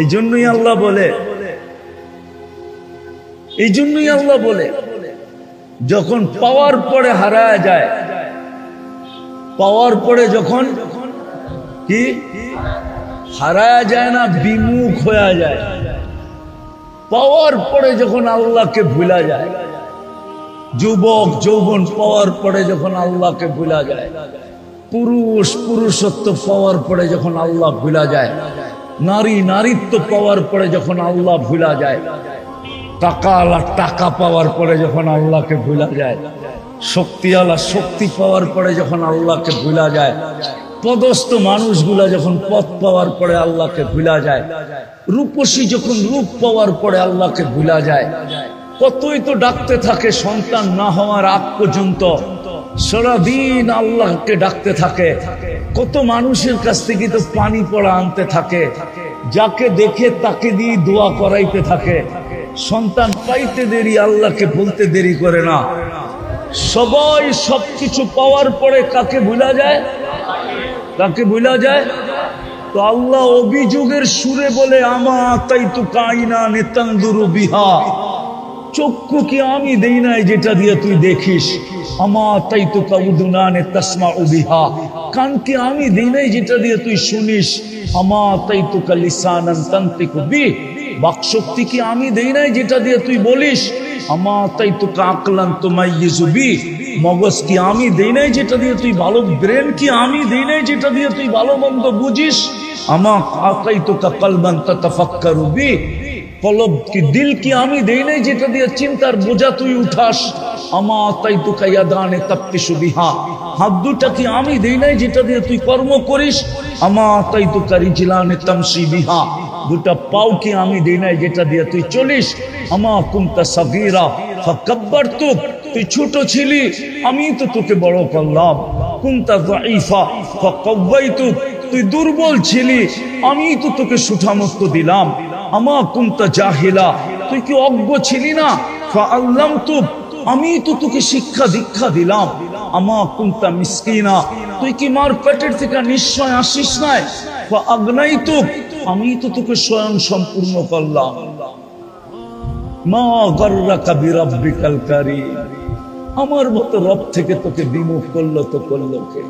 Speaker 1: এই জন্যই আল্লাহ বলে, এই জন্যই আল্লাহ বলে যখন পাওয়ার পরে হারায় যায়, পাওয়ার পরে যখন কি হারায় যায় না, বিমুখ হয়ে যায়। পাওয়ার পরে যখন আল্লাহকে ভুলা যায়, যুবক যৌবন পাওয়ার পরে যখন আল্লাহকে ভুলা যায়, পুরুষ পুরুষত্ব পাওয়ার পরে যখন আল্লাহ ভুলা যায়, নারী নারীত্ব পাওয়ার পরে যখন আল্লাহ ভুলা যায়, টাকাওয়ালা টাকা পাওয়ার পরে যখন আল্লাহকে ভুলা যায়, শক্তিওয়ালা শক্তি পাওয়ার পরে যখন আল্লাহকে ভুলা যায়, পদস্থ মানুষগুলা যখন পদ পাওয়ার পরে আল্লাহকে ভুলা যায়, রূপসী যখন রূপ পাওয়ার পরে আল্লাহকে ভুলা যায়। কতই তো ডাকতে থাকে সন্তান না হওয়ার আগ পর্যন্ত, সারাদিন আল্লাহকে ডাকতে থাকে। কত মানুষের কাছ থেকে তো পানি পড়া আনতে থাকে, যাকে দেখে তাকে দিয়ে দোয়া করাইতে থাকে। সন্তান পাইতে দেরি, আল্লাহকে বলতে দেরি করে না। সবাই সবকিছু পাওয়ার পরে কাকে ভুলা যায়? কাকে ভুলা যায়? তো আল্লাহ অভিযোগের সুরে বলে, আমা তাই তো কাইনা নেতান্দুরু বিহা, চক্ষু কি আমি দেই নাই যেটা দিয়ে তুই দেখিস? আমা তাই তো কাউদুনা নে তাসমা বিহা, কান কি আমি দেই নাই যেটা দিয়ে তুই শুনিস? আমা তাই তো কালিসানান তান্তিকু বি, বাকশক্তি কি আমি দেই নাই যেটা দিয়ে তুই বলিস? আমা তাই তো কাকলান তুমাইয়িজু বি, মগজ কি আমি দেই নাই যেটা দিয়ে তুই ভালো, ব্রেন কি আমি দেই নাই যেটা দিয়ে তুই ভালো মন্দ বুঝিস? আমা আতাই তো কালবান তাতাফাক্কারু বি, কলব কি দিল কি আমি দেই নাই যেটা দিয়ে চিন্তার বোঝা তুই উঠাস? আমা তাই তো কায়াদানে তাপ্তিসু বিহা, হাত দুটা কি আমি দেই নাই যেটা দিয়ে তুই কর্ম করিস? আমা তাই তো কারিজিলানে তামসি বিহা, দুটা পাও কি আমি দেই নাই যেটা দিয়ে তুই চলিস? আমা কুনতা সাগীরা ফাকাব্বারতুক, তুই ছোট ছিলি আমি তো তোকে বড় করলাম। কুনতা যায়ীফা ফাকাওয়াইতুক, তুই দুর্বল ছিলি আমি তো তোকে সুঠামত্ব দিলাম। আমা কুনতা জাহিলা, তুই কি অজ্ঞ ছিলি না? ফাআল্লামতুক, আমি তো তোকে শিক্ষা দীক্ষা দিলাম। আমা কুনতা মিসকিনা, তুই কি মার পেটের থেকে নিশ্চয় আসিস নাই? ফাআগনাইতুক, আমি তো তোকে স্বয়ং সম্পূর্ণ করলাম। মা গাররাকা বিরাব্বিকাল কারীম, আমার মতো রব থেকে তোকে বিমুখ করলো তো করলো কে?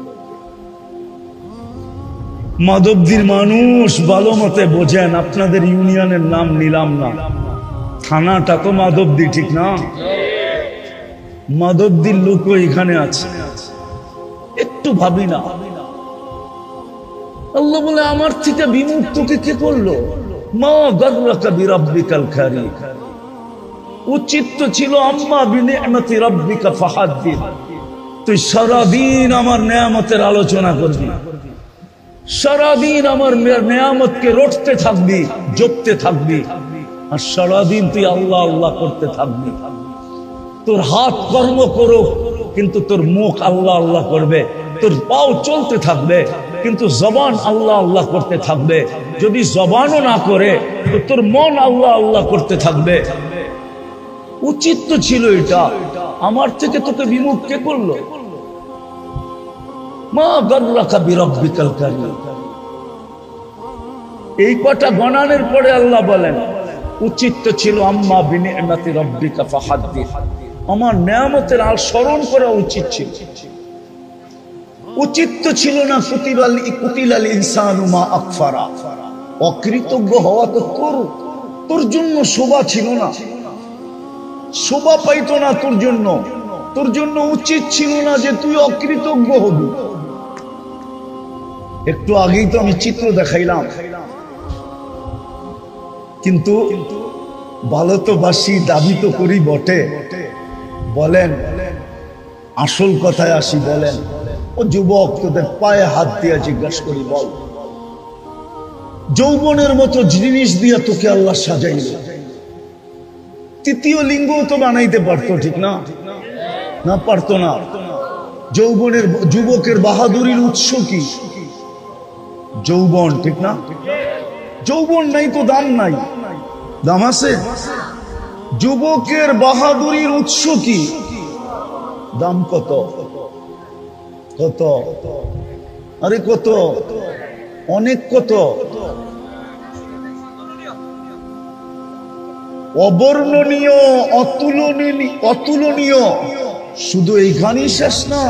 Speaker 1: মাধবদীর মানুষ ভালো মতে বোঝেন, আপনাদের ইউনিয়নের নাম নিলাম না, থানাটা তো মাধবদী ঠিক না? মাধবদীর লোকও এখানে আছে, একটু ভাবি না। আল্লাহ বলে আমার থেকে বিমুখ তোকে কে করলো? মা গাররাকা বিরাব্বিকাল কারীম, উচিত তো ছিল আম্মা বিনিআমাতি রাব্বিকা ফাহাদ্দিস, তুই সারাদিন আমার নেয়ামতের আলোচনা করবি, সারাদিন আমার নেয়ামতকে রটতে থাকবি, জপতে থাকবি, আর সারাদিন তুই আল্লাহ আল্লাহ করতে থাকবি। তোর হাত কর্ম করো কিন্তু তোর মুখ আল্লাহ আল্লাহ করবে, তোর পাও চলতে থাকবে কিন্তু জবান আল্লাহ আল্লাহ করতে থাকবে। যদি জবানও না করে তো তোর মন আল্লাহ আল্লাহ করতে থাকবে। উচিত তো ছিল এটা, আমার থেকে তোকে বিমুখ কে করলো? মা গাররাকা বিরাব্বিকাল কারীম। এই কটা গণানের পরে আল্লাহ বলেন উচিত তো ছিল আম্মা বিনিআমাতি রাব্বিকা ফাহাদ্দিস, আমার নেয়ামতের আর স্মরণ করা উচিত ছিল। উচিত তো ছিল না কুতিলাল ইনসানু মা আকফারা, অকৃতজ্ঞ হওয়া তো তোর জন্য শোভা ছিল না, শোভা পাইতো না তোর জন্য উচিত ছিল না যে তুই অকৃতজ্ঞ হবি। একটু আগেই তো আমি চিত্র দেখাইলাম, কিন্তু ভালো তো বাসি, দাবি তো করি বটে। বলেন, আসল কথায় আসি, বলেন ও যুবক, তোদের পায়ে হাত দিয়ে জিজ্ঞাসা করি, বল যৌবনের মতো জিনিস দিয়ে তোকে আল্লাহ সাজাইল, তৃতীয় লিঙ্গ তো বানাইতে পারতো, ঠিক না? না পারতো না। যুবকের বাহাদুরির উৎস কি? যৌবন, ঠিক না? যৌবন নাই তো দাম নাই, দাম আছে? যুবকের বাহাদুরির উৎস কি? দাম কত? কত? আরে কত? অনেক কত? অবর্ণনীয়, অতুলনীয়। শুধু এইখানেই শেষ না,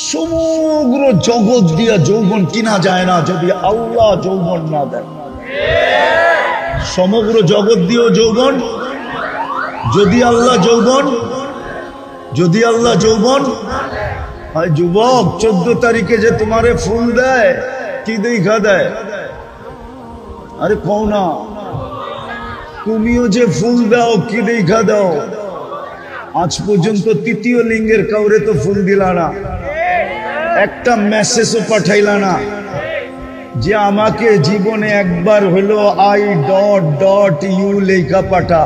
Speaker 1: সমগ্র জগৎ দিয়া যৌবন কিনা যায় না যদি আল্লাহ যৌবন না দেন। সমগ্র জগৎ দিয়েও যৌবন, যদি আল্লাহ যৌবন হয়। যুবক, 14 তারিখে যে তোমারে ফুল দেয়, কি দেখা দেয়? আরে কও না, তুমিও যে ফুল দাও, কি দেখা দাও? আজ পর্যন্ত তৃতীয় লিঙ্গের কাউরে তো ফুল দিলা না, একটা মেসেজও পাঠাইলা না যে আমাকে জীবনে একবার হলো I.U লেখা পাঠা।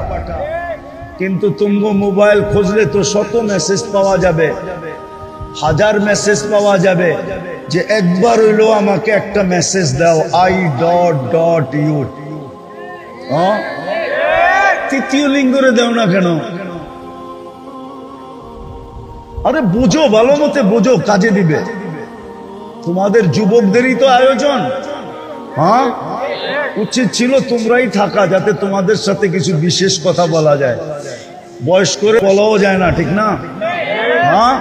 Speaker 1: কিন্তু তুমগো মোবাইল খুঁজলে তো শত মেসেজ পাওয়া যাবে, হাজার মেসেজ পাওয়া যাবে যে একবার হইলো আমাকে একটা মেসেজ দাও I.U। তৃতীয় লিঙ্গরে দাও না কেন? আরে বুঝো, ভালো মতে বুঝো, কাজে দিবে। তোমাদের যুবকদেরই তো আয়োজন। হ্যাঁ, উচিত ছিল তোমরাই থাকা, যাতে তোমাদের সাথে কিছু বিশেষ কথা বলা যায়। বয়স করে বলাও যায় না, ঠিক না? হ্যাঁ,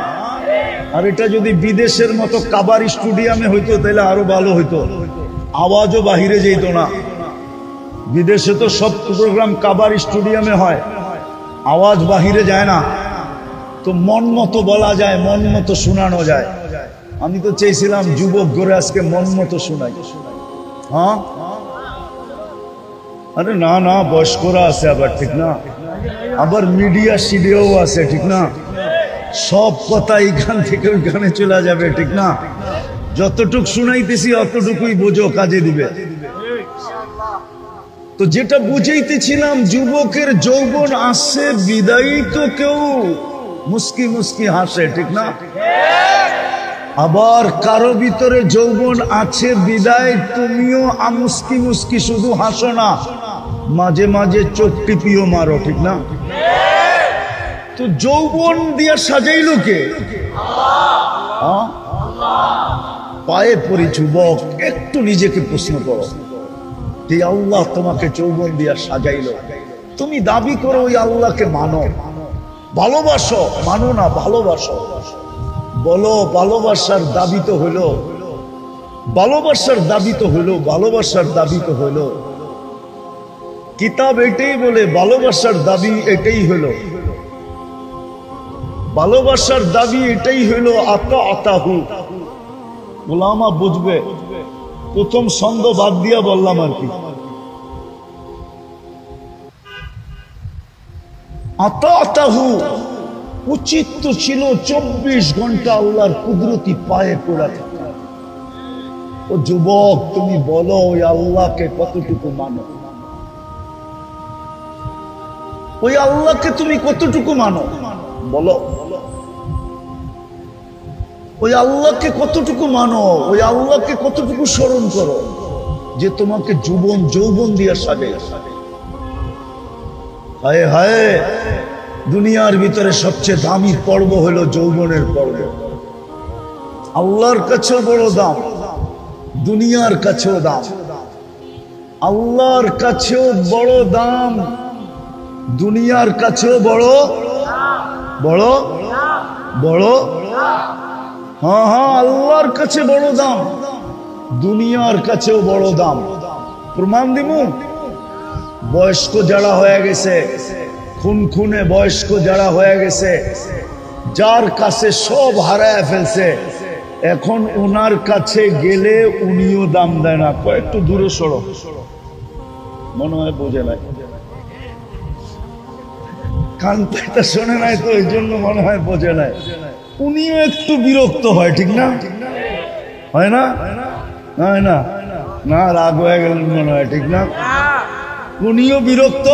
Speaker 1: আর এটা যদি বিদেশের মতো কাবার স্টুডিয়ামে হইতো তাহলে আরো ভালো হইতো, আওয়াজও বাহিরে যেত না। বিদেশে তো সব প্রোগ্রাম কাবার স্টুডিয়ামে হয়, আওয়াজ বাহিরে যায় না, তো মন মতো বলা যায়, মন মতো শোনানো যায়। আমি তো চেয়েছিলাম যুবক ঘরে আজকে মন মতো শোনাই। হ্যাঁ, আরে না, বয়স্করা আছে আবার, ঠিক না? আবার মিডিয়া সিডিয়াও আছে, ঠিক না? সব কথা এইখান থেকে ওইখানে চলে যাবে, ঠিক না? যতটুক শুনাইতেছি অতটুকুই বোঝো, কাজে দিবে। তো যেটা বুঝাইতেছিলাম, যুবকের যৌবন আসছে বিদায়ী তো কেউ মুস্কি মুস্কি হাসে, ঠিক না? আবার কারো ভিতরে যৌবন আছে বিদায় তুমিও মুস্কি মুস্কি শুধু হাসো না, মাঝে মাঝে চোখ টিপিও মারো, ঠিক না? তো যৌবন দিয়া সাজাইলো কে? পায়ে পড়ি যুবক, একটু নিজেকে প্রশ্ন করো, যে আল্লাহ তোমাকে যৌবন দিয়া সাজাইলো, তুমি দাবি করো ওই আল্লাহকে মানো, ভালোবাসো, মানো না, ভালোবাসো। বলো ভালোবাসার দাবি তো হলো, ভালোবাসার দাবি তো হলো, ভালোবাসার দাবি তো হলো। কিতাব এটাই বলে, ভালোবাসার দাবি এটাই হলো, ভালোবাসার দাবি এটাই হলো আতাহু। ওলামা বুঝবে, প্রথম ছন্দ বাদ দিয়া বললাম আর কি। আতাহু উচিত তো ছিল 24 ঘন্টা আল্লাহর কুদরতি পায়ে পড়া থাকা। ও যুবক, তুমি বলো ওই আল্লাহকে কতটুকু মানো? ওই আল্লাহকে তুমি কতটুকু মানো বলো? ওই আল্লাহকে কতটুকু মানো? ওই আল্লাহকে কতটুকু স্মরণ করো যে তোমাকে যৌবন দিয়া সাজে? হায় হায়, দুনিয়ার ভিতরে সবচেয়ে দামি পর্ব হলো যৌবনের পর্ব। আল্লাহর কাছেও বড় দাম, দুনিয়ার কাছেও দাম। আল্লাহর কাছেও বড় দাম, দুনিয়ার কাছেও বড় বড় বড়। হ্যাঁ হ্যাঁ, আল্লাহর কাছে বড় দাম, দুনিয়ার কাছেও বড় দাম। প্রমাণ দিমু, বয়স্ক যারা হয়ে গেছে, খুনখুনে বয়স্ক যারা হয়ে গেছে, যার কাছে সব হারায় ফেলছে, এখন ওনার কাছে গেলে উনিও দাম দেয় না। একটু দূরে সরো, মনে হয় বোঝে নাই, কানটা শোনে নাই তো, এই জন্য মনে হয় বোঝে নাই। উনিও একটু বিরক্ত হয়, ঠিক না? হয় না? হয় না? না, রাগ হয়ে গেল মনে হয়, ঠিক না? উনিও বিরক্ত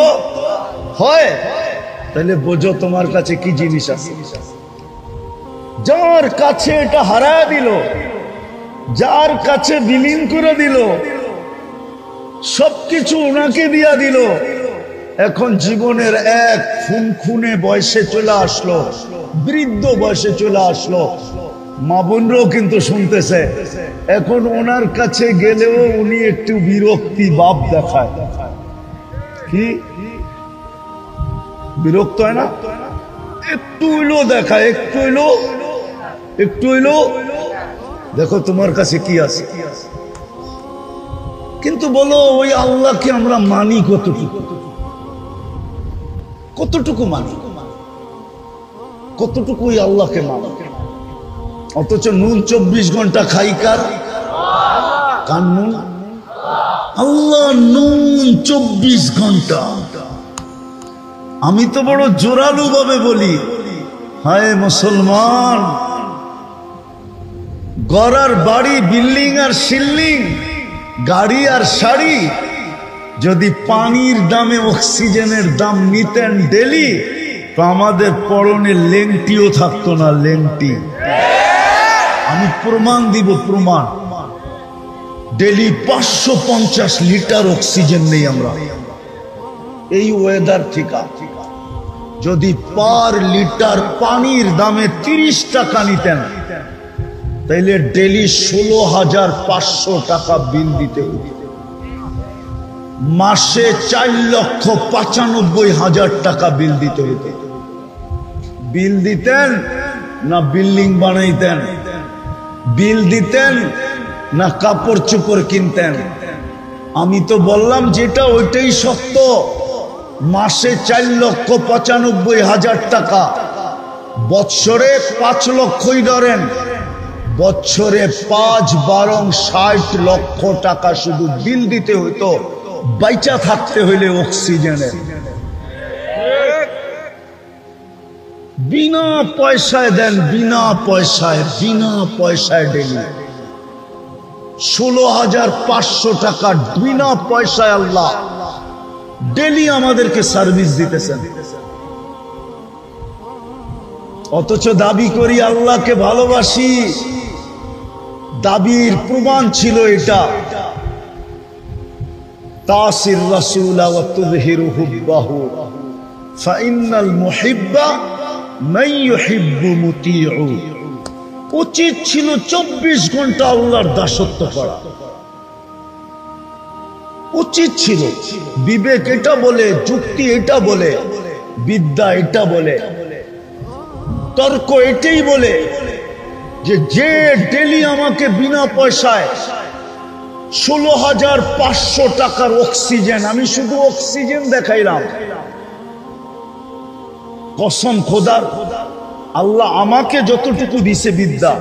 Speaker 1: হয়। তাহলে বোঝো তোমার কাছে কি জিনিস আছে। যার কাছে এটা হারায় দিল, যার কাছে বিলীন করে দিল, সবকিছু ওনাকে দিয়া দিল, এখন জীবনের এক খুনখুনে বয়সে চলে আসলো, বৃদ্ধ বয়সে চলে আসলো। মা বোনরাও কিন্তু শুনতেছে, এখন ওনার কাছে গেলেও উনি একটু বিরক্তি ভাব দেখায়। কি বিরক্ত হয় না? একটু হইলো দেখায়, একটু হইলো, একটু হইলো। দেখো তোমার কাছে কি আছে। কিন্তু বলো, ওই আল্লাহকে আমরা মানি কতটুকু? কতটুকু মানি? কতটুকু ওই আল্লাহকে মানি? অথচ নুন 24 ঘন্টা খাই কার? কার নুন? আল্লাহ নুন 24 ঘন্টা। আমি তো বড় জোরালু ভাবে বলি, হায় মুসলমান, গড়ার বাড়ি, বিল্ডিং আর শিল্ডিং, গাড়ি আর শাড়ি, যদি পানির দামে অক্সিজেনের দাম নিতেন ডেলি, তো আমাদের পরনে লেংটিও থাকতো না। লেংটি আমি প্রমাণ দিব, প্রমাণ। ডেলি 550 লিটার অক্সিজেন নেই আমরা এই ওয়েদার থেকে। যদি পার লিটার পানির দামে 30 টাকা নিতেন, তাইলে ডেলি 16,500 টাকা বিল দিতে হতো। মাসে 4,95,000 টাকা বিল দিতে হতো। বিল দিতেন না বিল্ডিং বানাইতেন? বিল দিতেন না কাপড় চোপড় কিনতেন? আমি তো বললাম যেটা ওইটাই সত্য। মাসে 4,95,000 টাকা, বৎসরে 5 লক্ষই ধরেন, বৎসরে 5-12 60 লক্ষ টাকা শুধু বিল দিতে হইতো বাইচা থাকতে হইলে অক্সিজেনের। বিনা পয়সায় দেন, বিনা পয়সায়, বিনা পয়সায় ডেলি 16,500 টাকা বিনা পয়সায় আল্লাহ ডেলি আমাদেরকে সার্ভিস দিতেছেন। অথচ দাবি করি আল্লাহকে ভালোবাসি। দাবির প্রমাণ ছিল এটা, তাসির রাসূল ওয়া তুযহিরু হুব্বাহু ফাইন্নাল মুহিব্বা মান ইউহিব্বু মুতিউ। উচিত ছিল 24 ঘন্টা আল্লাহর দাসত্ব করা, উচিত ছিল। বিবেক এটা বলে, যুক্তি এটা বলে, বিদ্যা এটা বলে, তর্ক এটাই বলে যে যে ডেলি আমাকে বিনা পয়সায় 16,500 টাকার অক্সিজেন, আমি শুধু অক্সিজেন দেখাইলাম, কসম খোদার, আল্লাহ আমাকে যতটুকু দিছে বিদ্যা,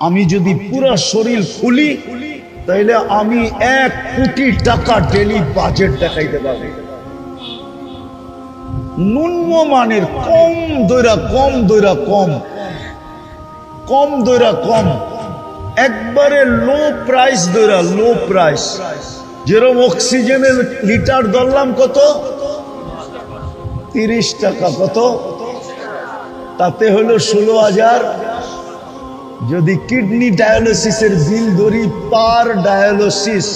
Speaker 1: আমি যদি পুরা শরীর খুলি তাইলে আমি 1 কোটি টাকা ডেলি বাজেট দেখাইতে পারবো। ন্যূন মানের, কম দইরা কম, দইরা কম, কম দইরা কম, একবারে লো প্রাইস দইরা, লো প্রাইস। যেরকম অক্সিজেনের লিটার ধরলাম কত? 30 টাকা। কত? তাতে হলো 16,000। যদি কিডনি ডায়ালিসিসের বিল ধরি, পার ডায়ালিসিস,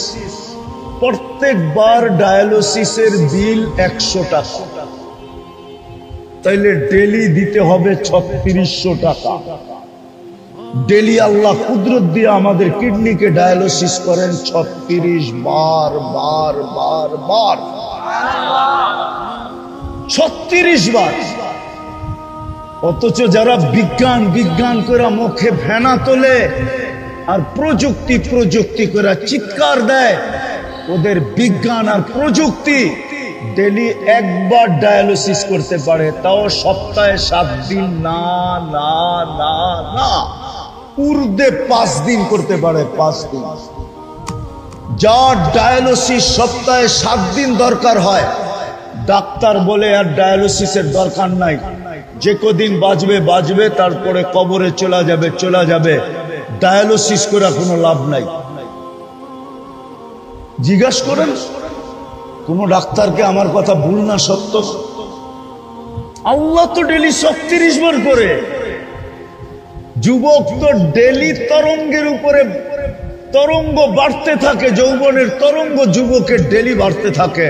Speaker 1: প্রত্যেকবার ডায়ালিসিসের বিল 100 টাকা, তাইলে ডেলি দিতে হবে 3600 টাকা। ডেলি আল্লাহ কুদরত দিয়ে আমাদের কিডনিকে ডায়ালিসিস করেন 36 বার, বার বার বার, 36 বার। অথচ যারা বিজ্ঞান বিজ্ঞান করে মুখে ভেনা তোলে আর প্রযুক্তি প্রযুক্তি করে চিৎকার দেয়, ওদের বিজ্ঞান আর প্রযুক্তি ডেলি একবার ডায়ালিসিস করতে পারে, তাও সপ্তাহে 7 দিন না না না না, ঊর্ধ্বে 5 দিন করতে পারে, 5 দিন। যার ডায়ালিসিস সপ্তাহে 7 দিন দরকার হয়, ডাক্তার বলে আর ডায়ালিসিসের দরকার নাই, যে কদিন বাঁচবে বাঁচবে, তারপরে কবরে চলে যাবে, ডায়ালিসিস করে কোনো লাভ নাই। জিজ্ঞাসা করেন কোন ডাক্তারকে আমার কথা ভুল না সত্য? আল্লাহ তো ডেলি 36 বার করে। যুবক তো ডেলি তরঙ্গের উপরে তরঙ্গ বাড়তে থাকে, যৌবনের তরঙ্গ যুবকের ডেলি বাড়তে থাকে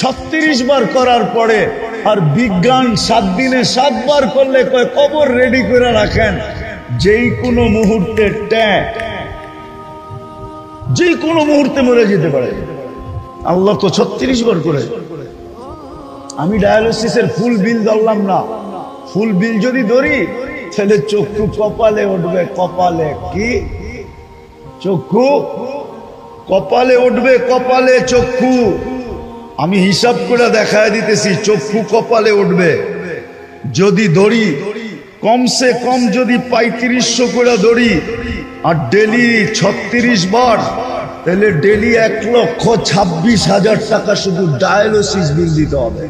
Speaker 1: 36 বার করার পরে। আর বিজ্ঞান 7 দিনে 7 বার করলে কয় কবর রেডি করে রাখেন, যেই কোনো মুহূর্তে যেই কোনো মুহূর্তে মরে যেতে পারে। আল্লাহ তো 36 বার করে। আমি ডায়ালিসিসের ফুল বিল ধরলাম না, ফুল বিল যদি ধরি তাহলে চক্ষু কপালে উঠবে, কপালে কি চক্ষু কপালে উঠবে, কপালে চক্ষু। আমি হিসাব করে দেখায় দিতেছি, চক্ষু কপালে উঠবে। যদি ধরি কমসে কম যদি 3500 করে ধরি আর ডেলি 36 বার, তাহলে ডেলি 1,26,000 টাকা শুধু ডায়ালিসিস বিল দিতে হবে।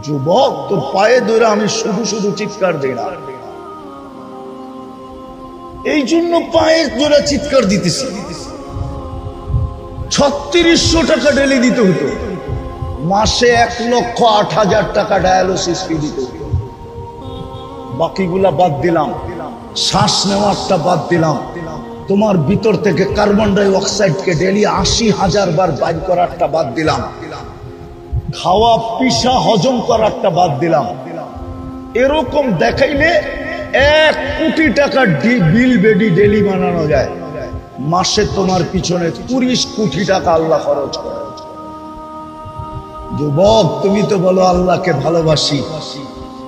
Speaker 1: যুবক তোর পায়ে ধরে আমি শুধু শুধু চিৎকার দিই না, এই জন্য পায়ে ধরে চিৎকার দিতেছি। 3600 টাকা ডেলি দিতে হতো, মাসে 1,08,000 টাকা ডায়ালিসিস ফি দিতে হতো। বাকিগুলা বাদ দিলাম, শ্বাস নেওয়ারটা বাদ দিলাম, তোমার ভিতর থেকে কার্বন ডাই অক্সাইডকে ডেলি 80,000 বার বাইর করারটা বাদ দিলাম, খাওয়া পিসা হজম করারটা বাদ দিলাম। এরকম দেখাইলে 1 কোটি টাকা বিল বেডি ডেলি বানানো যায়। মাসে তোমার পিছনে 20 কোটি টাকা আল্লাহ খরচ করে। যুবক তুমি তো বলো আল্লাহকে ভালোবাসি,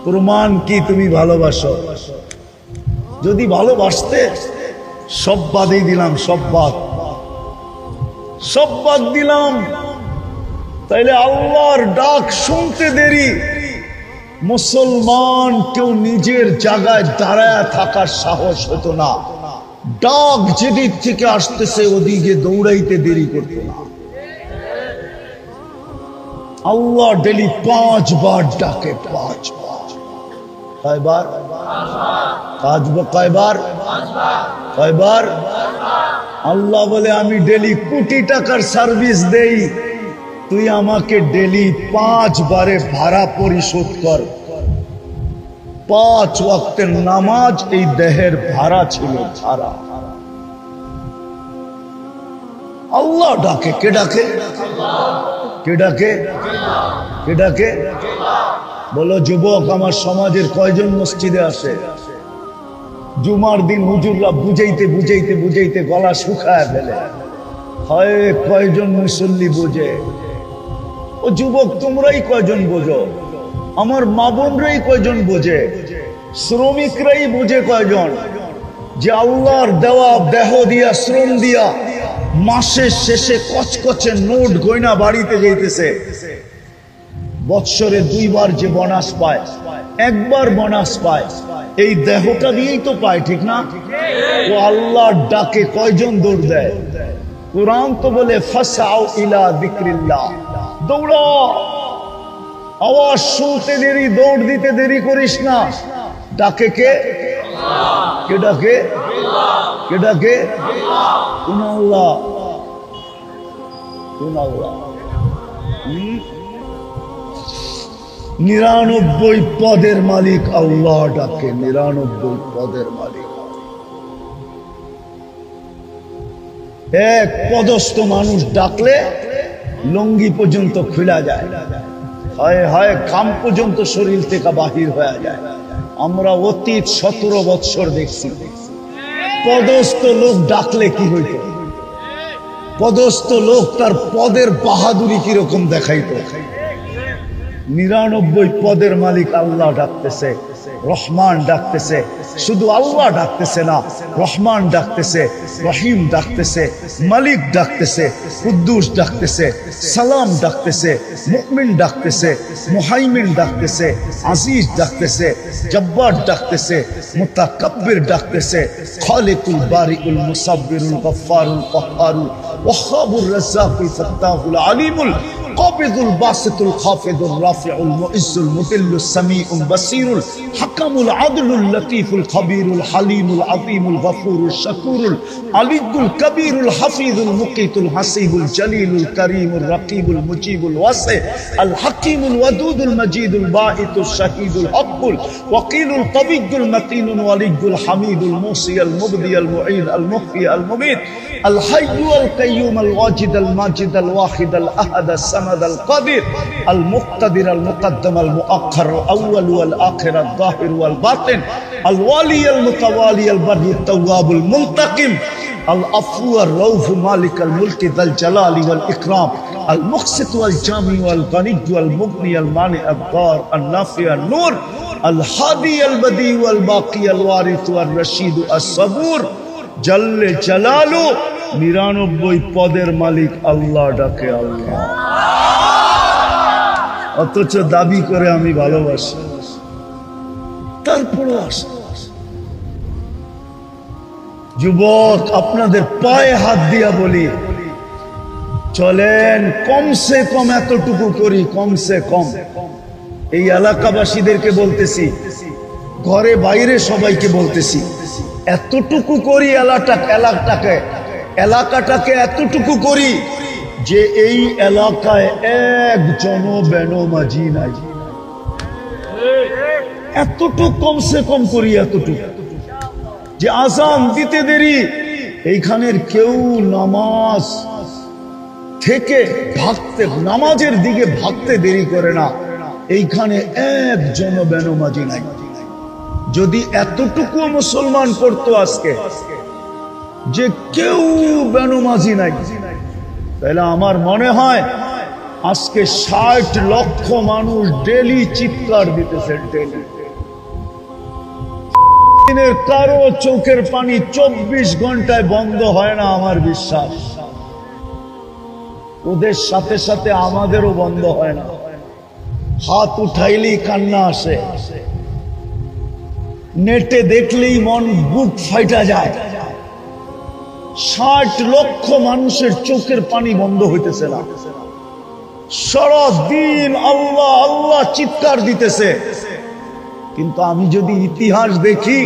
Speaker 1: প্রমাণ কি তুমি ভালোবাসো? যদি ভালোবাসতে সব বাদই দিলাম, সব বাদ দিলাম, তাইলে আল্লাহর ডাক শুনতে দেরি মুসলমান কেউ নিজের জায়গায় দাঁড়ায় থাকার সাহস হতো না। ডাক যেদিক থেকে আসতেছে ওদিকে দৌড়াইতে দেরি করতো না। আল্লাহ ডেলি 5 বার ডাকে, 5 বার। কয়বার? কয়বার? আল্লাহ বলে আমি ডেলি কোটি টাকার সার্ভিস দেই, তুই আমাকে ডেলি 5 বারে ভাড়া পরিশোধ কর। 5 ওয়াক্তের নামাজ এই দেহের ভাড়া ছিল, ভাড়া। আল্লাহ ডাকে। কে ডাকে? কে ডাকে? কে ডাকে? বলো যুবক, আমার সমাজের কয়জন মসজিদে আসে? জুমার দিন হুজুররা বুঝাইতে গলা শুকায় ফেলে। হয় কয়জন মুসল্লি বোঝে? ও যুবক তোমরাই কয়জন বোঝো? আমার মা বোনরাই কয়জন বোঝে? শ্রমিকরাই বোঝে কয়জন যে আল্লাহর দেওয়া দেহ দিয়া, শ্রম দিয়া মাসের শেষে কচকচে নোট গয়না বাড়িতে যাইতেছে। বৎসরে 2 বার যে বোনাস পায়, 1 বার বোনাস পায়, এই দেহটা দিয়েই তো পায়, ঠিক না? ও আল্লাহর ডাকে কয়জন দৌড় দেয়? কুরআন তো বলে ফাসাউ ইলা যিকরিল্লাহ, দৌড়া। আওয়াজ শুনতে দেরি, দৌড় দিতে দেরি করিস না। ডাকে কে? কে ডাকে? কে ডাকে? কোন আল্লাহ? কোন আল্লাহ? 99 পদের মালিক আল্লাহ ডাকে, 99 পদের মালিক। এক পদস্থ মানুষ ডাকলে লঙ্গি পর্যন্ত খুলা যায়, হয় খাম পর্যন্ত শরীর থেকে বাহির হয়ে যায়। আমরা অতীত 17 বৎসর দেখছি পদস্থ লোক ডাকলে কি হইত। পদস্থ লোক তার পদের বাহাদুরি কিরকম দেখাইত। 99 পদের মালিক আল্লাহ ডাকতেছে, রহমান ডাকতেছে। শুধু আল্লাহ ডাকতেছে না, রহমান ডাকতেছে, রহিম ডাকতেছে, মালিক ডাকতেছে, কুদ্দুস ডাকতেছে, সালাম ডাকতেছে, মুমিন ডাকতেছে, মুহাইমিন ডাকতেছে, আজিজ ডাকতেছে, জব্বার ডাকতেছে, মুতাকাব্বির ডাকতেছে, খালিকুল বারিউল মুসাব্বিরুল গফফারুল কহ্হারুল ওয়াহ্হাবুর রাজ্জাকুল ফাত্তাহুল আলিমুল কাবিদুল বাসিতুল খাফিদুর রাফিউল মুইজ্জুল মুদিল্লুস সামিউল বাসীরুল হাকামুল আদলুল লতীফুল খবীরুল হালিমুল আযীমুল গফুরুল শাকুরুল আলিয়ুল কবীরুল হাফিজুল মুকিতুল হাসিবুল জলিলুল করিমুল রকিবুল মুজিবুল ওয়াসি আল হাকিমুল ওয়াদুদুল মজিদুল বাঈতুল শাহীদুল হকুল ওয়াকিলুল কবিয়্যুল মতিনুল ওয়ালিয়ুল হামিদুল মুসিয়াল মুবদিয়াল মুঈদ আল মুহয়ি আল মুমীত আল হাইয়্যু আল কাইয়্যুম আল ওয়াজিদ আল মাজিদ আল ওয়াহিদ আল আহাদ আস সামাদ আল কাদির আল মুক্তাদির আল মুকদ্দম আল মুআখ্খার আল আউয়াল ওয়াল আখির আল যাহির ওয়াল বাতিন আল ওয়ালি আল মুতাওয়ালি আল বারী আত তাওয়াবুল মুনতাকিম আল আফু আর রউফ মালিক আল মুলক যাল জালালি ওয়াল ইকরাম আল মুকসিত ওয়াল জামি ওয়াল গনি ওয়াল মুগনি আল মানি আল দার আল নাফি আল নূর আল হাদি আল বদি ওয়াল বাকি আল ওয়ারিস ওয়াল রশিদ আস সাবুর জাল্লে জালালু 99 পদের মালিক আল্লাহ ডাকে আল্লাহ, অথচ দাবি করে আমি ভালোবাসি। তারপরও আসে যুবক, আপনাদের পায়ে হাত দিয়া বলি, চলেন কমসে কম এতটুকু করি, কমসে কম। এই এলাকাবাসীদেরকে বলতেছি, ঘরে বাইরে সবাইকে বলতেছি, এতটুকু করি এলাকাটাকে এতটুকু করি যে এই এলাকায় একজনও বেনমাজি নাই। এতটুকু কমসে কম করি, এতটুকু যে আযান দিতে দেরি, এইখানের কেউ নামাজ থেকে ভাগতে, নামাজের দিকে ভাগতে দেরি করে না, এইখানে একজনও বেনমাজি নাই। যদি এতটুকু মুসলমান করতো আজকে যে কেউ বেনমাজি নাই, তাহলে আমার মনে হয় আজকে 60 লক্ষ মানুষ ডেলি চিৎকার দিতেছে। ডেলি দিনের কারো চোখের পানি 24 ঘন্টায় বন্ধ হয় না, আমার বিশ্বাস। ওদের সাথে সাথে আমাদেরও বন্ধ হয় না। হাত উঠাইলেই কান্না আসে, নেটে দেখলেই মন বুক ফাইটা যায়। 60 লক্ষ মানুষের চোখের পানি বন্ধ হইতেছে না, সারা দিন আল্লাহ আল্লাহ চিৎকার দিতেছে। কিন্তু আমি যদি ইতিহাস দেখি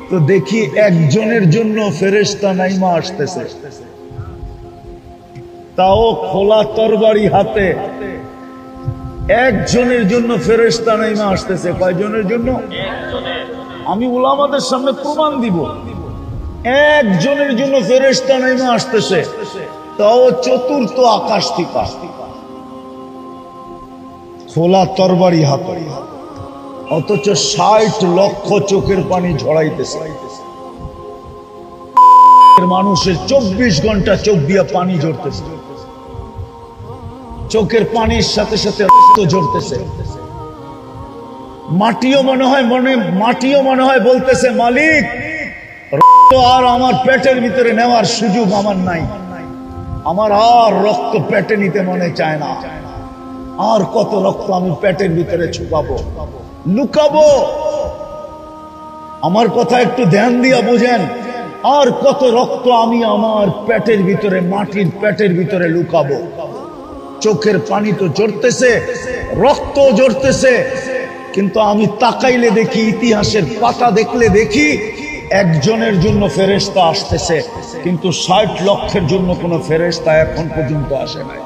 Speaker 1: তো দেখি একজনের জন্য ফেরেশতা নাইমা আসতেছে, তাও খোলা তরবারি হাতে। একজনের জন্য ফেরেশতা নাইমা আসতেছে। কয়জনের জন্য? আমি উলামাদের সামনে প্রমাণ দিব, একজনের জন্য ফেরেশতা নাইমা আসতেছে, তাও চতুর্থ আকাশ থেকে, খোলা তরবারি হাতে। অথচ 60 লক্ষ চোখের পানি ঝরাইতেছে। মানুষের 24 ঘন্টা চোখ দিয়া পানি ঝরতেছে, চোখের পানির সাথে সাথে রক্ত ঝরতেছে। মাটিও মনে হয় বলতেছে, মালিক রক্ত আর আমার পেটের ভিতরে নেওয়ার সুযোগ আমার নাই, আমার আর রক্ত পেটে নিতে মনে চায় না। আর কত রক্ত আমি পেটের ভিতরে ছুপাবো, লুকাবো? আমার কথা একটু ধ্যান দিয়া বুঝেন। আর কত রক্ত আমি আমার পেটের ভিতরে, মাটির পেটের ভিতরে লুকাবো? চোখের পানি তো ঝরতেছে, রক্ত ঝরতেছে, কিন্তু আমি তাকাইলে দেখি, ইতিহাসের পাতা দেখলে দেখি একজনের জন্য ফেরেশতা আসতেছে, কিন্তু 60 লক্ষের জন্য কোনো ফেরেশতা এখন পর্যন্ত আসে নাই।